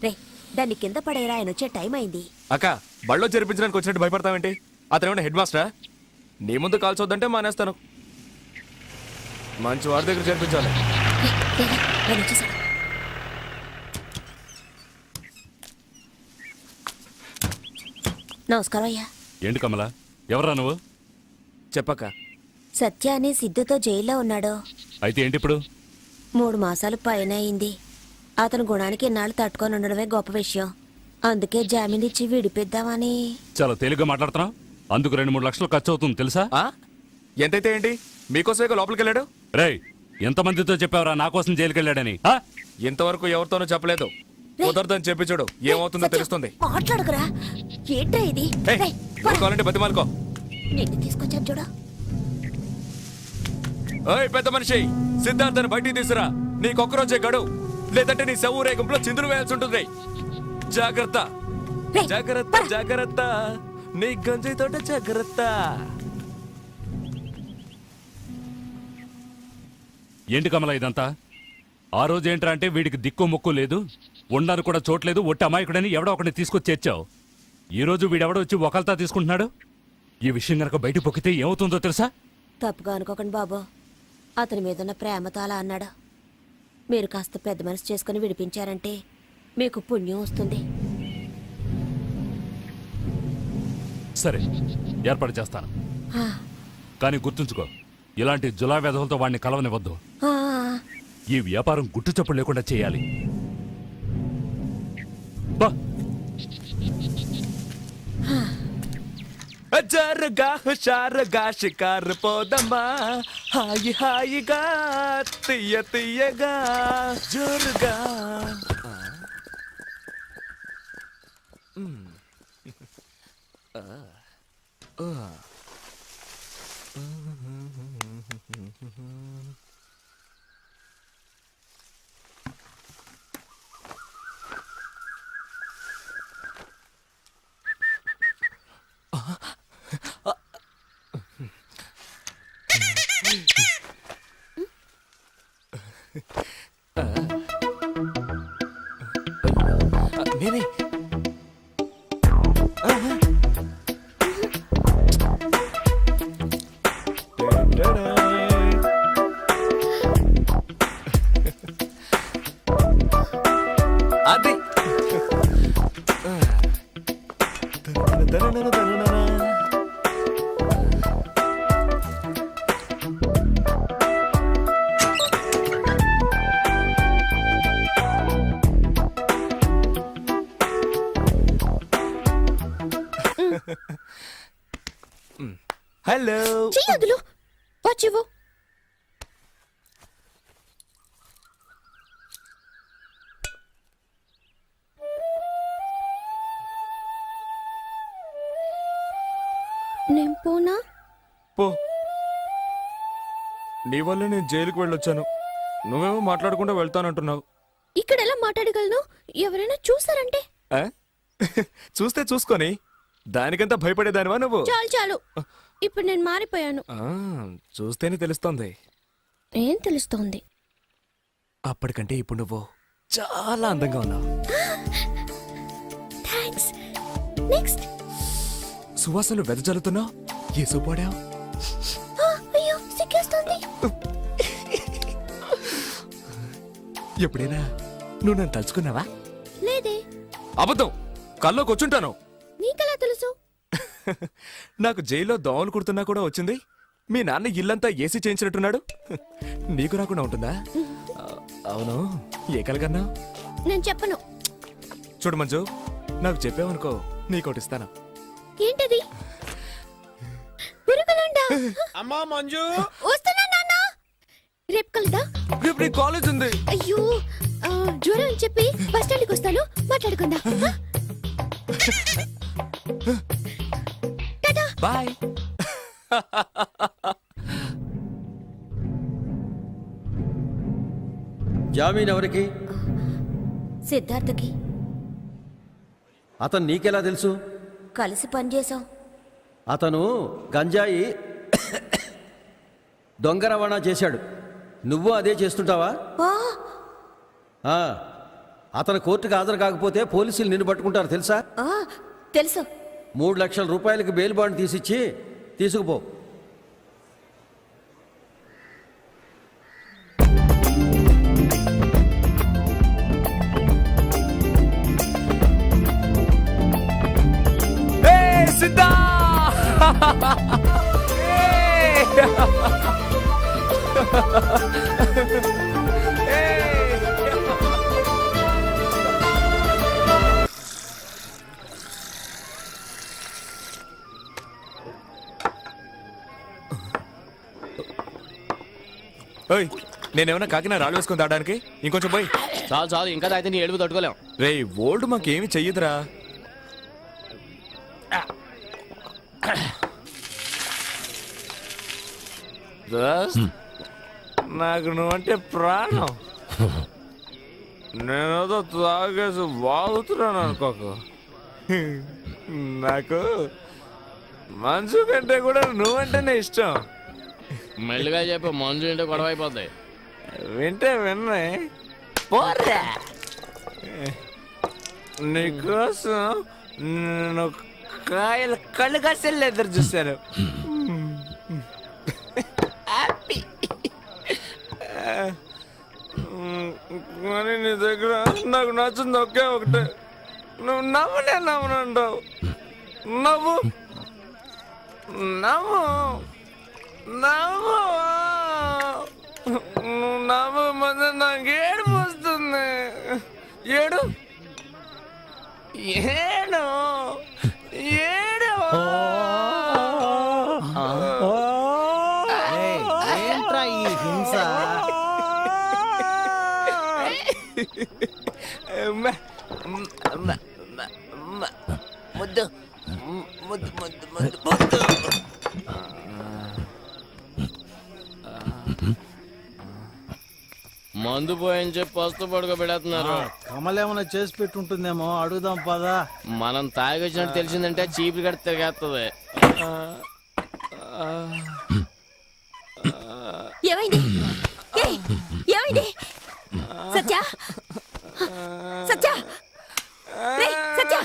రే దాన్ని కింద పడేరా, ఆయన వచ్చే టైం అయింది. అక్క బళ్ళో చేర్పించడానికి వచ్చినట్టు భయపడతావేంటి? అతనేమన్నా హెడ్ మాస్టరా? నీ ముందు కాల్చొద్దంటే మానేస్తాను. మంచి వాడి దగ్గర చేర్పించాలి. రే, ఆయన వచ్చేసాడు. నమస్కారం అయ్యా. ఏంటి కమల, ఎవరా నువ్వు? చెప్పక్క. సత్య అని సిద్ధుతో జైల్లో ఉన్నాడు. అయితే ఏంటి ఇప్పుడు? 3 మాసాలు పైన అయింది. అతని గుణానికి ఇన్నాళ్ళు తట్టుకొని ఉండడమే గొప్ప విషయం. అందుకే జామీన్ ఇచ్చి విడిపిద్దామని. చాలా తేలిగ్గా మాట్లాడుతున్నావు. అందుకు 2-3 లక్షలు ఖర్చు అవుతుంది తెలుసా? ఎంతైతే ఏంటి, మీకోసమే లోపలికి వెళ్ళాడు. రేయ్, ఎంతమందితో చెప్పావరా నా కోసం జైలుకి వెళ్ళాడని? ఇంతవరకు ఎవరితోనూ చెప్పలేదు. కుదరదని చెప్పి చూడు, ఏమవుతుందో తెలుస్తుంది. మాట్లాడుకురా, ఏంట్రా ఇది? కావాలంటే బతిమాలుకో. నిన్ను తీసుకొచ్చాను చూడు. ఓయ్ పెద్ద మనిషి, సిద్ధార్థని బయటికి తీసురా. నీకొక్కరోజే గడువు, లేదంటే నీ శవ ఊరేగింపులో చిందులు వేయాల్సి ఉంటుంది. జాగ్రత్త జాగ్రత్త జాగ్రత్త, నీ గంజి తోట జాగ్రత్త. ఏంటి కమల ఇదంతా? ఆ రోజు ఏంట్రా అంటే వీడికి దిక్కు మొక్కు లేదు, ఉండడానికి కూడా చోట్లేదు, ఒట్టి అమాయకుడని ఎవడో ఒకటి తీసుకొచ్చి చేర్చావు. ఈ రోజు వీడెవడో వచ్చి ఒకల్తా తీసుకుంటున్నాడు. ఈ విషయం గనక బయట పొక్కితే ఏమవుతుందో తెలుసా? తప్పుగా అనుకోకండి బాబు, అతని మీదున్న ప్రేమతో అలా అన్నాడు. మీరు కాస్త పెద్ద మనసు చేసుకుని విడిపించారంటే మీకు పుణ్యం వస్తుంది. సరే, ఏర్పాటు చేస్తాను. ఆ, కానీ గుర్తుంచుకో, ఇలాంటి జులా వెధవులతో వాడిని కలవనివ్వద్దు. ఆ, ఈ వ్యాపారం గుట్టు చప్పుడు లేకుండా చేయాలి. బా జరగా హుషారుగా షికారు పోదమ్మా, హాయి హాయిగా తీయ తీయగా జోరుగా. నేనే అది హలో. చెయ్యొద్దులు, వచ్చివ్వు. నేను పోనా? పో. నీ వల్ల నేను జైలుకు వెళ్ళొచ్చాను, నువ్వేమో మాట్లాడకుండా వెళ్తానంటున్నావు. ఇక్కడ ఎలా మాట్లాడగలను? ఎవరైనా చూసారంటే? చూస్తే చూసుకొని దానికంతా భయపడేదానివా నువ్వు? చాలు చాలు, ఇప్పుడు నేను మారిపోయాను. చూస్తేనే తెలుస్తోంది. ఏం తెలుస్తోంది? అప్పటికంటే ఇప్పుడు నువ్వు చాలా అందంగా ఉన్నావు. థాంక్స్. నెక్స్ట్. సువాసనలు వెదజల్లుతున్నావు. ఏ సూపాడావు? అయ్యో, సిగ్గేస్తోంది. ఎప్పుడైనా నువ్వు నన్ను తలుచుకున్నావా? లేదే. అబద్ధం, కల్లోకి వచ్చుంటాను. నీకెలా తెలుసు? నాకు జైల్లో దోమలు కుడుతున్నా కూడా వచ్చింది. మీ నాన్న ఇల్లంతా ఏసీ చేయించినట్టున్నాడు. నీకు రాకుండా ఉంటుందా? అవును, ఏ కలగన్నా? నేను చెప్పను. చూడు మంజు, నాకు చెప్పావనుకో నీకోటిస్తాను. ఏంటది? పురుగులుండా? అమ్మా మంజు, వస్తున్నా నాన్న. రేపు కలుద్దాం. రేపు నీ కాలేజ్ ఉంది. అయ్యో, జ్వరం అని చెప్పి బస్ స్టాండ్కి వస్తాను, మాట్లాడుకుందాం. బాయ్. జామీన్ ఎవరికి? సిద్ధార్థకి. అతను నీకెలా తెలుసు? కలిసి పనిచేసాం. అతను గంజాయి దొంగ రవాణా చేశాడు. నువ్వు అదే చేస్తుంటావా? ఆ, ఆ, అతను కోర్టుకు హాజరు కాకపోతే పోలీసులు నిన్ను పట్టుకుంటారు తెలుసా? ఆ, తెలుసు. 3 లక్షల రూపాయలకి బెయిల్ బాండ్ తీసిచ్చి తీసుకుపో. సిద్ధా నేనేమన్నా కాకినా రాళ్ళు వేసుకుని తాగడానికి? ఇంకొంచెం పోయి. చాలు చాలు, ఇంకా తాగితే నీ ఏడుపు తట్టుకోలేం. రే ఓల్డ్ మాకేమి చెయ్యదురా. నాకు నువ్వంటే ప్రాణం. నేనేదో తాగేసి వాగుతున్నాను అనుకోకు. నాకు మంచు కంటే కూడా నువ్వంటేనే ఇష్టం. మెల్లిగా చెప్పి మంజు ఇంటే గొడవ అయిపోద్ది. వింటే విన్నే పోరా. నీకోసం నేను కాయలు కళ్ళు కాసేళ్ళు ఎదురు చూశాను. హ్యాపీ. కానీ నీ దగ్గర నాకు నచ్చింది ఒకే ఒకటే. నువ్వు నవ్వునే నవ్వనంటావు. నవ్వు నవ్వు నవ్వు. నువ్వు నవ్వు మధ్య నాకు ఏడుపు వస్తుంది. ఏడు ఏడు ఏడు. ఏంట్రా ఈ హింస? ముద్దు ముద్దు ముద్దు ముద్దు ముద్దు. మందు పోయని చెప్పి పస్తు పడుకోబెడుతున్నారు. కమలేమన్నా చేసి పెట్టుంటుందేమో, అడుగుదాం పదా. మనం తాగొచ్చినట్టు తెలిసిందంటే చీపురు కట్టి తిరిగేస్తుంది. ఏమైంది? ఏయ్, ఏమైంది? సత్య, సత్య, రేయ్, సత్య,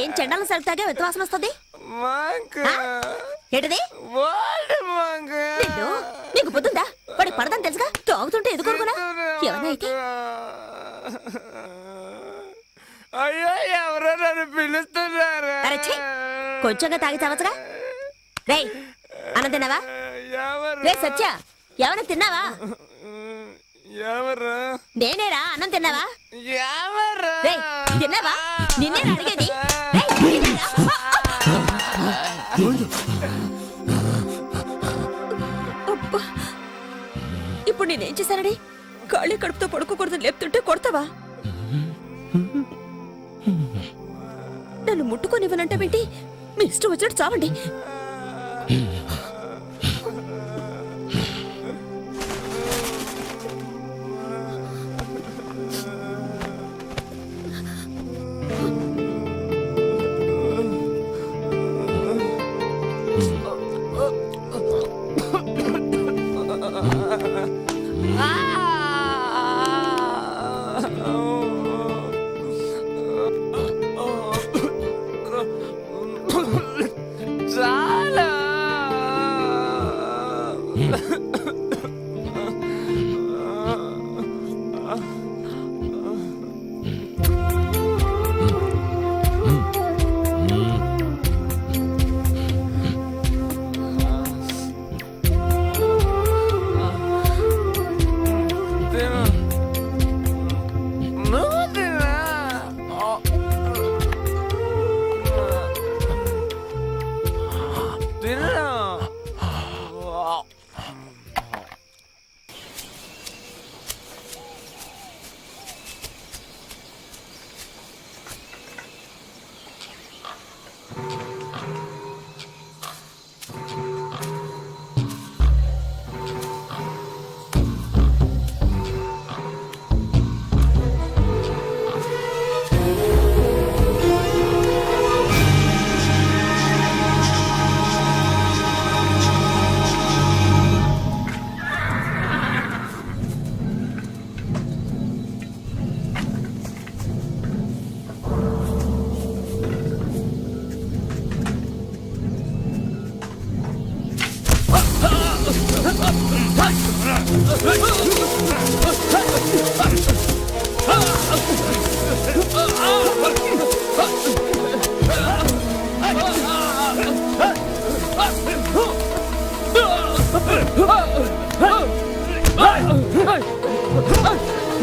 ఏం చెండాలం సరుకుతాగే వ్యత్యాసం వస్తుంది? ఏంటది? నిన్ను, నీకు పొద్దుందా? వాడికి పడదని తెలుసుగా, తాగుతుంటే ఎదుగురుకున్నా ఏమన్నా అయితే? అయ్యో ఎవరో నన్ను పిలుస్తున్నారు. అరే ఛీ, కొంచెంగా తాగి చావచ్చుగా. రేయ్, అన్నం తిన్నావా? రే సత్య, ఏమన్నా తిన్నావా? ఎవరు? నేనేరా, అన్నం తిన్నావా? ఎవరు? రేయ్, తిన్నావా? నిన్నేనా అడిగేది? రేయ్, తిన్నావా? అబ్బా, ఇప్పుడు నేనేం చేశానని ఖాళీ కడుపుతో పడుకోకూడదని లేపుతుంటే కొడతావా? నన్ను ముట్టుకొనివ్వనంటావేంటి? మీ ఇష్టం వచ్చినట్టు చావండి. చా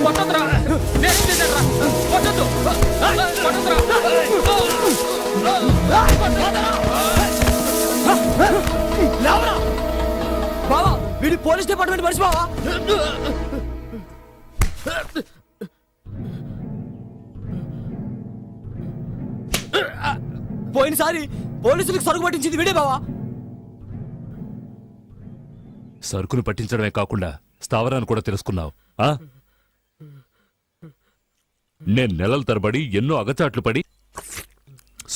కొట్టొద్దురా. నేను చేశానురా. కొట్టొద్దు. కొట్టొద్దురా. బావా వీడి పోలీస్ డిపార్ట్మెంట్ మనిషి బావా. పోయినసారి పోలీసులకు సరుకు పట్టించింది వీడే బావా. సరుకును పట్టించడమే కాకుండా స్థావరాన్ని కూడా తెలుసుకున్నావు ఆ? నేను నెలల తరబడి ఎన్నో అగచాట్లు పడి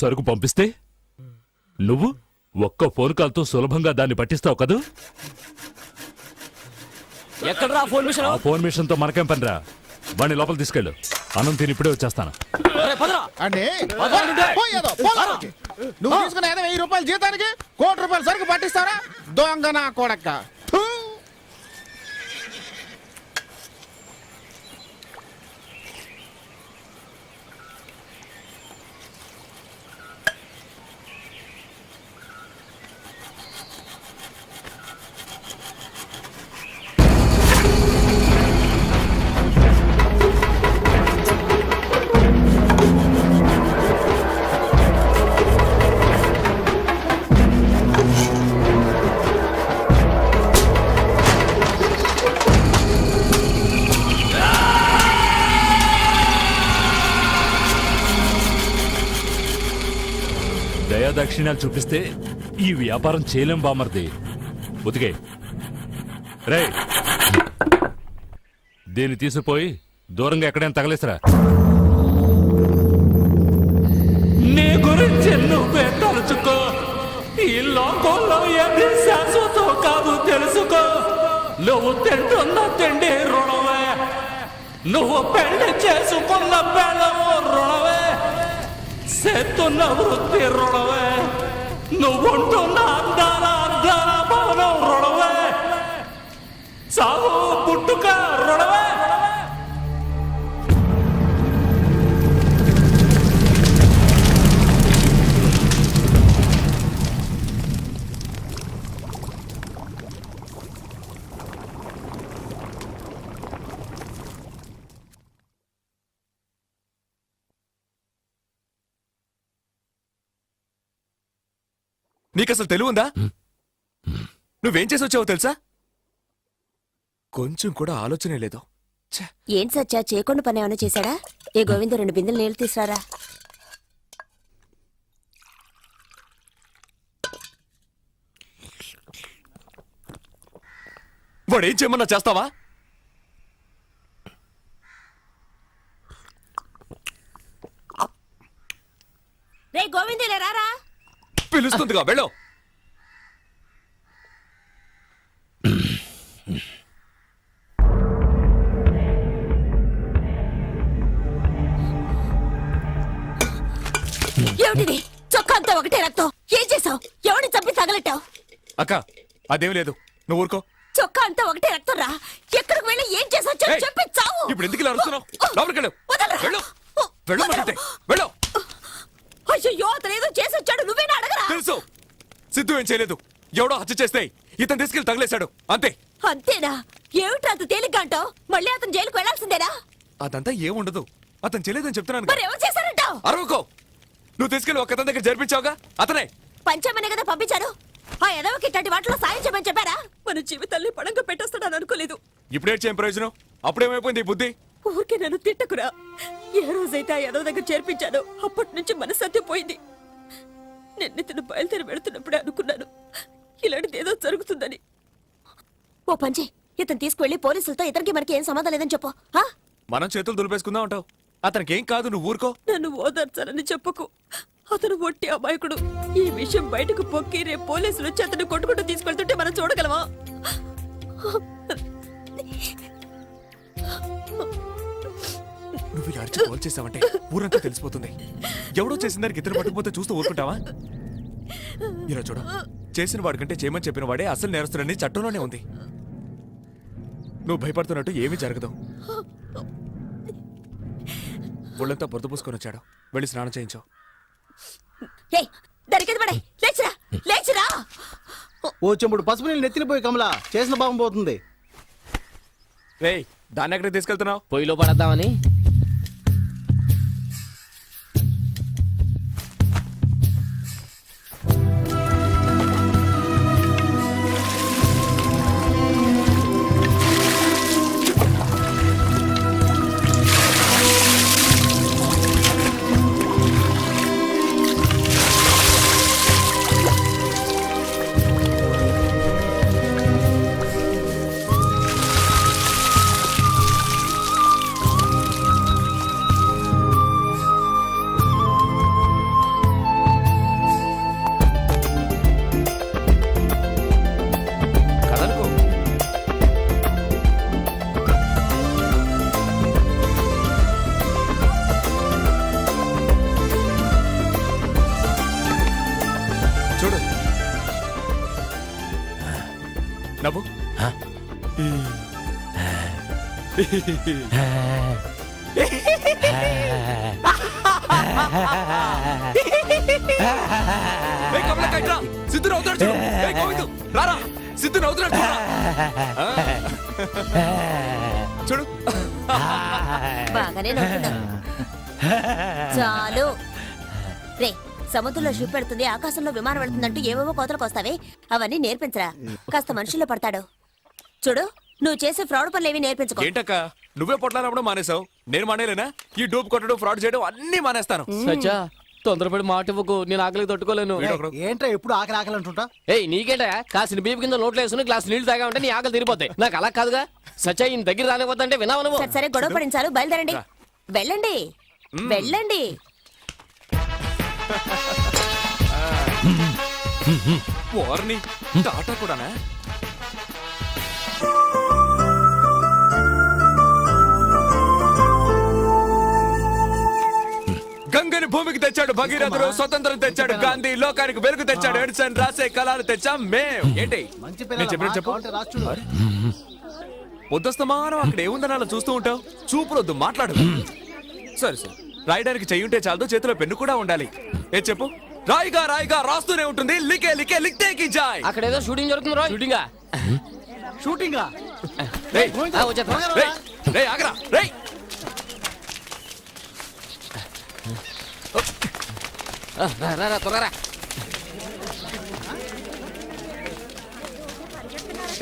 సరుకు పంపిస్తే నువ్వు ఒక్క ఫోన్ కాల్తో సులభంగా దాన్ని పట్టిస్తావు కదూ? ఎక్కడరా ఫోన్ మిషన్? ఆ ఫోన్ మిషన్ తో మనకేం పనిరా? వాడిని లోపల తీసుకెళ్ళు. అన్నం తిని ఇప్పుడే వచ్చేస్తాను. అంటే పోయేదో, పోదానికి. నువ్వు తీసుకున్న 1000 రూపాయల జీతానికి 1 కోటి రూపాయల సరుకు పట్టిస్తారా? దొంగ నా కొడక్క. థూ. దయాదాక్షిణ్యాలు చూపిస్తే ఈ వ్యాపారం చేయలేం బామర్ది. ఉతికే రే, దీన్ని తీసుకుపోయి దూరంగా ఎక్కడైనా తగలేసరా. నీ గురించి నువ్వే తలుచుకో. ఈ లోకంలో ఏది శాశ్వతం కాదు తెలుసుకో. నువ్వు తింటున్న తిండి రుణమే, నువ్వు పెళ్లి చేసుకున్న పెళ్ళము రుణమే, చేస్తున్న వృత్తి రుణమే, నువ్వుంటున్న అందాల అందాల భవనం రుణమే, సాగు పుట్టుక రుణమే. నీకసలు తెలివి ఉందా? నువ్వేం చేసి వచ్చావో తెలుసా? కొంచెం కూడా ఆలోచనే లేదు. ఛే! ఏం సత్యా చేయకుండా పని ఏమైనా చేశాడా? ఏ గోవింద 2 బిందెలు నీళ్లు తీసుకురారా. వాడేం చేయమన్నా చేస్తావా? రే గోవిందులే రారా. పిలుస్తుందిగా, వెళ్ళు. ఏమిటిది? చొక్కా అంతా ఒకటే రక్తం. ఏం చేసావు? ఎవరిని చంపి తగలెట్టావు? అక్క, అదేం లేదు, నువ్వు ఊరుకో. చొక్కా అంతా ఒకటే రక్తం రా. ఎక్కడికి వెళ్ళి ఏం చేసావు ఏయ్, చెప్పి చావు. ఇప్పుడు ఎందుకు ఇలా అరుస్తున్నావు? లోపలికి వెళ్ళు. వదలరా. వెళ్ళు. వెళ్ళమంటుంటే వెళ్ళు. అయ్యో అతను ఏదో చేసి వచ్చాడు, నువ్వేనా అడగరా? తెలుసు, సిద్ధు ఏం చేయలేదు. ఎవడో హత్య చేస్తే ఇతను తీసుకెళ్లి తగిలేశాడు, అంతే. అంతేనా? ఏమిట్రా అంత తేలిగ్గా అంటావు? మళ్ళీ అతను జైలుకు వెళ్లాల్సిందేనా? అదంతా ఏముండదు. అతను చేయలేదని చెప్తున్నాను కదా. మరి ఎవరు చేశారంటావు? అరవకో. నువ్వు తీసుకెళ్లి ఒక్కతని దగ్గర జరిపించావుగా, అతనే. పంచమనే కదా పంపించారు. ఆ ఎదవకి ఇట్లాంటి వాటిలో సాయం చేయమని చెప్పారా? మన జీవితాల్ని పడంగా పెట్టేస్తాడని అనుకోలేదు. ఇప్పుడేం చేయం ప్రయోజనం? అప్పుడేమైపోయింది ఈ బుద్ధి? ఊరికే నన్ను తిట్టకురా. ఏ రోజైతే ఆ ఎదవ దగ్గర చేర్పించానో అప్పటి నుంచి మనసత్యం పోయింది. నిన్నితను బయలుదేరి వెళుతున్నప్పుడే అనుకున్నాను ఇలాంటిది ఏదో జరుగుతుందని. ఓ పంచి, ఇతను తీసుకువెళ్ళి పోలీసులతో ఇతనికి మనకి ఏం సంబంధం లేదని చెప్పు. ఆ? మనం చేతులు దులిపేసుకుందాం అంటావు. అతనికి ఏం కాదు, నువ్వు ఊరుకో. నన్ను ఓదార్చాలని చెప్పకు. అతను ఒట్టి అమాయకుడు. ఈ విషయం బయటకు పొక్కి రేపు పోలీసులు వచ్చి అతను కొట్టుకుంటూ తీసుకెళ్తుంటే మనం చూడగలమా? నువ్వు ఇలా అరిచి కాల్ చేసావంటే ఊరంతా తెలిసిపోతుంది. ఎవడో చేసిన దానికి ఇతను పట్టుకుపోతే చూస్తూ ఊరుకుంటావా? ఇలా చూడ, చేసిన వాడికంటే చేయమని చెప్పిన వాడే అసలు నేరస్తుడని చట్టంలోనే ఉంది. నువ్వు భయపడుతున్నట్టు ఏమీ జరగదు. ఒళ్ళంతా బురద పూసుకొని వచ్చాడు, వెళ్ళి స్నానం చేయించావు. లేచిరా, లేచిరా. ఓ చెంబుడు పసుపు నీళ్ళు నెత్తిన పోయి కమలా చేసిన పాపం పోతుంది. రేయ్, దాన్ని ఎక్కడికి తీసుకెళ్తున్నావు? పొయ్యిలో పడద్దామని. కదలకు. చూడు నవ్వు. ఏయ్, కమలకాయ్ రా. సిద్ధు నవ్వుతాడు చూడు. ఏయ్, గోవిందు, రారా. సిద్ధు నవ్వుతున్నాడు చూడురా. చూడు. బాగానే నవ్వుతున్నావు. చాలు రే, సముద్రంలో షిప్ పెడుతుంది, ఆకాశంలో విమానం పెడుతుందంటూ ఏవేవో కోతలకు వస్తావే, అవన్నీ నేర్పించరా. కాస్త మనుషుల్లో పడతాడు. చూడు, నువ్వు చేసే ఫ్రాడ్ పనులు ఏవి నేర్పించుకో. ఏంటక్క నువ్వే పొట్లాలప్పుడు మానేసావు, నేను మానేలేనా? ఈ డూప్ కొట్టడం, ఫ్రాడ్ చేయడం అన్ని మానేస్తాను. సచ్చా తొందరపడి మాట ఇవ్వకు, నేను ఆకలికి తట్టుకోలేను. వీడొకడు. ఏంట్రా ఎప్పుడు ఆకలి ఆకలి అంటుంటా? ఏయ్ నీకేంటా కాసిన బీపు కింద నోట్లో వేసుకుని గ్లాస్ నీళ్లు తాగా ఉంటే నీ ఆకలి తీరిపోతాయి. నాకు అలా కాదుగా. సచ్చా ఈయన దగ్గర రానిపోతుంటే విన్నావు నువ్వు. సరే సరే, గొడవ పడించాలు, బయలుదేరండి. వెళ్ళండి వెళ్ళండి. వార్ని టాటా కూడానా? గంగని భూమికి తెచ్చాడు భగీరథుడు, స్వతంత్రం తెచ్చాడు గాంధీ, లోకానికి వెలుగు తెచ్చాడు ఎడిసన్, రాసే కళలు తెచ్చాం మేం. ఏంటి మంచి నేను చెప్పినట్టు చెప్పు. పిల్లలు రాసి చూడు. పొద్దుస్తమానం అక్కడ ఏముందని అలా చూస్తూ ఉంటావు? చూపులొద్దు, మాట్లాడు. సరే సరే, రాయడానికి చెయ్యి ఉంటే చాలదు, చేతిలో పెన్ను కూడా ఉండాలి. ఏ చెప్పు. రాయిగా రాయిగా రాస్తూనే ఉంటుంది, లికే లికే లిక్తే కి జాయ్. అక్కడ ఏదో షూటింగ్ జరుగుతుంది రో. షూటింగా షూటింగా? రేయ్, వచ్చేస్తా. రేయ్, రేయ్, ఆగరా, రేయ్. రా త్వరగా రా.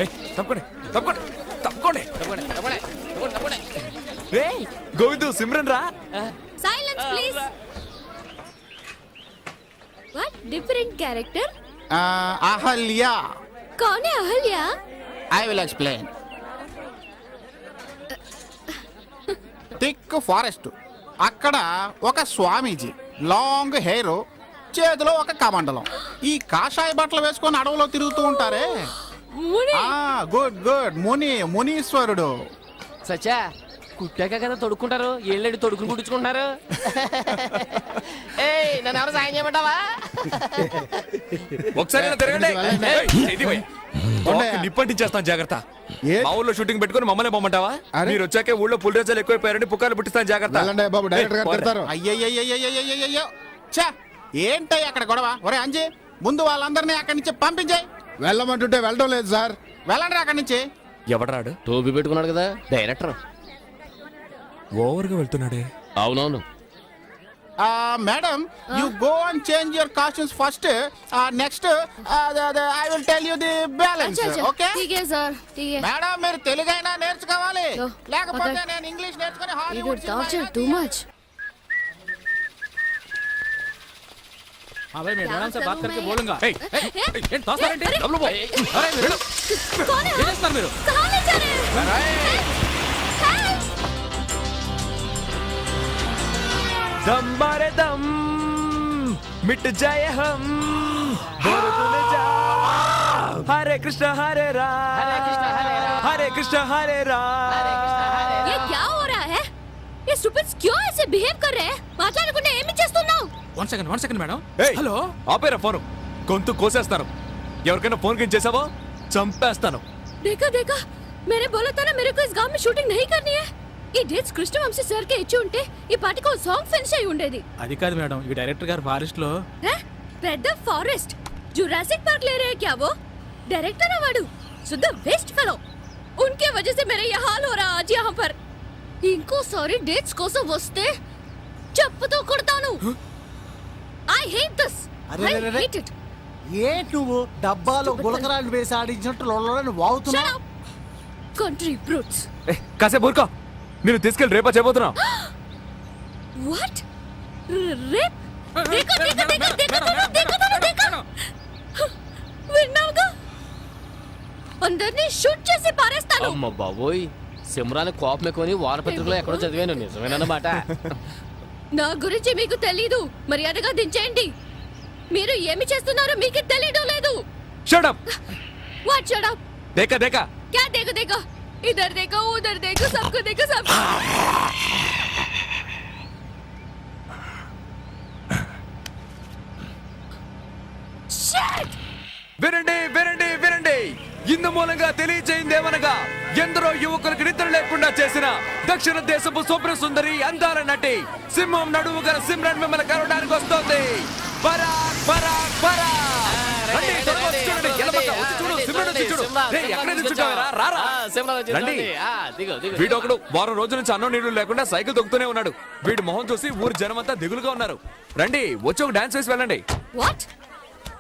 ఏయ్, తప్పకోండి తప్పకోండి తప్పకోండి. తప్పండి, తప్పండి, తప్పండి, తప్పండి. రేయ్, గోవిందు, సిమ్రన్ రా. Silence, please. What different character? Ahalya. कौन है Ahalya? I will explain. Thick forest, అక్కడ ఒక స్వామీజీ, లాంగ్ హెయిర్, చేతిలో ఒక కమండలం. ఈ కాషాయ బట్టలు వేసుకొని అడవిలో తిరుగుతూ ఉంటారే. मुनि. Good good, మునీశ్వరుడు. సచ్చా కుట్టాక కదా తొడుక్కుంటారు, ఏళ్ళేడు తొడుకుని కుట్టించుకుంటున్నారు. ఏయ్ నన్ను ఎవరు సాయం చేయమంటావా? ఒకసారి ఇలా తిరగండి. ఏయ్, ఇది పోయి. తోక నిప్పంటించేస్తాను, జాగ్రత్త. ఏ? మా ఊళ్ళో షూటింగ్ పెట్టుకుని మమ్మల్ని పొమ్మంటావా? అరే. మీరు వచ్చాకే ఊళ్ళో పుల్ రేజాలు ఎక్కువైపోయారని పుకార్లు పుట్టిస్తాను, జాగ్రత్త. వెళ్ళండి బాబు, డైరెక్టర్ గారు ఏయ్, తిడతారు. అయ్యయ్యయ్యయ్యయ్యో, ఛా, ఏంటయ్య అక్కడ గొడవ? ఒరే అంజీ, ముందు వాళ్ళందరినీ అక్కడి నుంచి పంపించాయి. వెళ్ళమంటుంటే వెళ్ళడం లేదు సార్. వెళ్ళండి అక్కడి నుంచి. ఎవడరాడు? టోపీ పెట్టుకున్నాడు కదా డైరెక్టర్. ఓవర్గా వెళ్తున్నాడే. అవునవును. Madam, you go and change your costumes first. Next I will tell you the balance. अच्छा अच्छा ఓకే ठीक है सर, ठीक है. మేడం, మీరు తెలుగైనా నేర్చుకోవాలి, लो, లేకపోతే पकड़. నేను ఇంగ్లీష్ నేర్చుకుని You Hollywood do torture too much. हाँ भाई, मैं मैडम से क्या बात करूं करके मैं? बोलूंगा. ఏయ్, ఏంటి తోస్తారంటే? డబ్బులు పో. అరే మీరు कौन है? ఏం చేస్తున్నారు మీరు? कहाँ ले जा रहे हैं? दम मारे दम मिट जाए हम बोलो तूने जा हरे कृष्ण हरे राम हरे कृष्ण हरे राम. ये क्या हो रहा है? ये स्टूपिड्स क्यों ऐसे बिहेव कर रहे हैं? మాట్లాడకుండా ఏమి చేస్తున్నావు? One second madam. ఏయ్, హలో. ఆపేరా ఫోను. గొంతు కోసేస్తాను. ఎవరికైనా ఫోన్ కింద చేసావో చంపేస్తాను. देखा देखा, मैंने बोला था ना मेरे को इस गांव में शूटिंग नहीं करनी है. ఈ డేట్స్ కృష్ణవంశీ సార్ కి ఇచ్చి ఉంటే ఈ పాటికి ఒక సాంగ్ ఫినిష్ అయి ఉండేది. అది కాదు మేడం, ఈ డైరెక్టర్ గారు ఫారెస్ట్ లో. రెడ్ ఫారెస్ట్ జురాసిక్ పార్క్ లే రే క్యా వో? డైరెక్టర్ అవార్డు శుద్ధ వేస్ట్ ఫెలో. उनके वजह से मेरा ये हाल हो रहा आज यहाँ पर ఇంకోసారి డేట్స్ కోసం వస్తే చెప్పుతో కొడతాను ఐ హేట్ దిస్ అరే, ఐ అరే, అరే. హేట్ ఇట్ ఏంటి నువ్వు డబ్బాలో గులకరాలు వేసి ఆడించినట్టు లొల్లని వాగుతున్నావు కంట్రీ బ్రూట్స్ కాసేపు ఊరుకో. నేను తీసుకెళ్ళి రేపా చేయబోతున్నా. వాట్ రేప్ देखो देखो देखो देखो देखो देखो देखो విన్నావుగా అందరినీ షూట్ చేసి పారేస్తాను అమ్మ బాబోయ్ సిమ్రాన్ కోపం ఎక్కువని వారపత్రికలో ఎక్కడో చదివాను నిజమేనన్నమాట. నా గురించి మీకు తెలీదు మర్యాదగా దించేయండి మీరు ఏమి చేస్తున్నారో మీకు తెలియడం లేదు shut up. What shut up దేకా దేకా. क्या देखो देखो इधर देखो उधर देखो सबको देखो सब Shit! వినండి వినండి వినండి. ఇందు మూలంగా తెలియచేయిందేమనగా ఎందరో యువకులకు నిద్ర లేకుండా చేసిన దక్షిణ దేశపు శుభ్ర సుందరి అందాల నటి సింహం నడువు గల సిమ్రన్ మిమ్మల్ని కలవడానికి వస్తోంది. పరాక్ పరాక్ పరాక్. రండి, త్వరగా వచ్చి చూడండి. ఎలబక్క, వచ్చి చూడు, సిమ్రన్ వచ్చి చూడు. రేయ్, ఎక్కడ నిల్చుంటావురా? రారా. రండి. వీడొకడు వారం రోజుల నుంచి అన్నం నీళ్లు లేకుండా సైకిల్ తొక్కుతూనే ఉన్నాడు. వీడి మొహం చూసి ఊరి జనమంతా దిగులుగా ఉన్నారు. రండి, వచ్చి ఒక డాన్స్ వేసి వెళ్ళండి. What?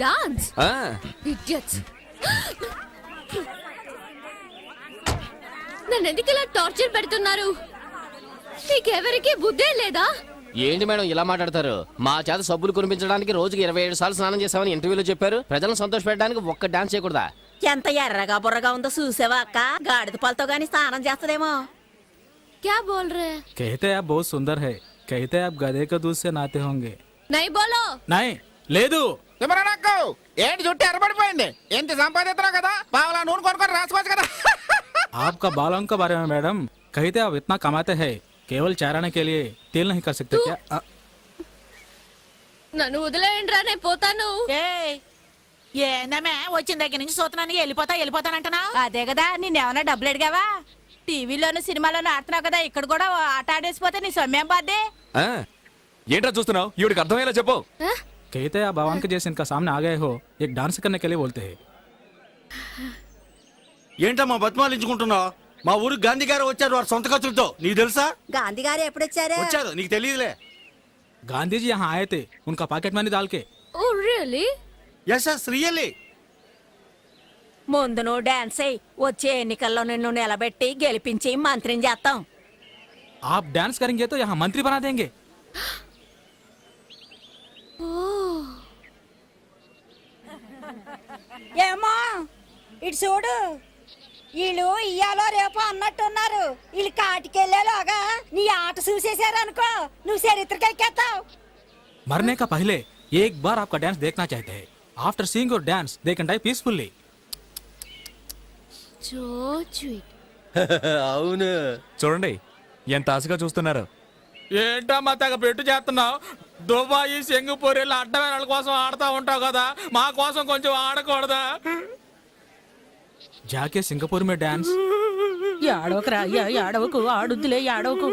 Dance? ఆ Idiots! నన్ను ఎందుకు ఇలా టార్చర్ పెడుతున్నారు నీకెవరికి బుద్ధే లేదా ఏంటి మేడం ఇలా మాట్లాడతారు? మా చేత సబ్బులు కురిపించడానికి రోజుకి 27 సార్లు స్నానం చేసామని ఇంటర్వ్యూలో చెప్పారు. ప్రజలను సంతోష పెట్టడానికి ఒక్క డాన్స్ చేయకూడదా? ఎంత ఎర్రగా బుర్రగా ఉందో చూసావా అక్క గాడిద పాలతో గాని స్నానం చేస్తదేమో क्या बोल रहे हैं कहते हैं आप बहुत सुंदर है कहते हैं आप गधे के दूध से नहाते होंगे नहीं बोलो नहीं లేదు నాకు ఏంటి చుట్టూ ఎర్రబడిపోయింది. ఎంత సంపాదిస్తున్నావు కదా పావలా నూనె కొనుక్కొని రాసుకోవచ్చు కదా. आपका बालों के बारे में मैडम कहते आप इतना कमाते हैं केवल चाराने के लिए तेल नहीं कर सकते क्या నన్ను వదిలేయండిరా నేను పోతాను ఏందమ్మే వచ్చిన దగ్గర నుంచి చూస్తున్నాను వెళ్ళిపోతానంటున్నా అదే కదా నేనేమన్నా డబ్బులు అడిగావా టీవీలోను సినిమాలోను ఆడుతున్నావు కదా ఇక్కడ కూడా ఆట ఆడేసిపోతే నీ సొమ్మేం బాధ్యే ఆ, ఏంట్రా చూస్తున్నావు? ఈవిడికి అర్థమయ్యేలా చెప్పు. कहते आप भगवान के जैसे इनका सामने आ गए हो एक डांस करने के लिए बोलते हैं ఏంటమ్మా బతిమాలించుకుంటున్నావు? మా ఊరికి గాంధీ గారు వచ్చారు వారి సొంత ఖర్చులతో. నీకు తెలుసా? గాంధీ గారు ఎప్పుడొచ్చారు వచ్చారు, నీకు తెలియదులే. गांधी जी यहाँ आए थे उनका पॉकेट मनी डाल के ఓ రియల్లీ ఎస్ రియల్లీ. ముందు నువ్వు డాన్స్ అయ్యి వచ్చే ఎన్నికల్లో నిన్ను నిలబెట్టి గెలిపించి మంత్రిని చేస్తాం आप डांस करेंगे तो यहाँ मंत्री बना देंगे ఏమో ఇటు చూడు వీళ్ళు ఇయ్యాలో రేపో అన్నట్టున్నారు వీళ్ళు కాటికెళ్ళేలోగా నీ ఆట చూసేసారు అనుకో నువ్వు చరిత్రకెక్కేస్తావు मरने का पहले एक बार आपका डांस देखना चाहते हैं after seeing your dance they can die peacefully so sweet అవును. చూడండి ఎంత ఆశగా చూస్తున్నారు. ఏంటమ్మా తెగ పెట్టు చేస్తున్నావు దుబాయ్ సింగపూర్ ఇలా అడ్డమైన వాళ్ళ కోసం ఆడుతూ ఉంటావు కదా మా కోసం కొంచెం ఆడకూడదా జాకే సింగపూర్ మే డాన్స్ ఆడవకురా ఆడవకు ఆడుద్దులే ఆడవకు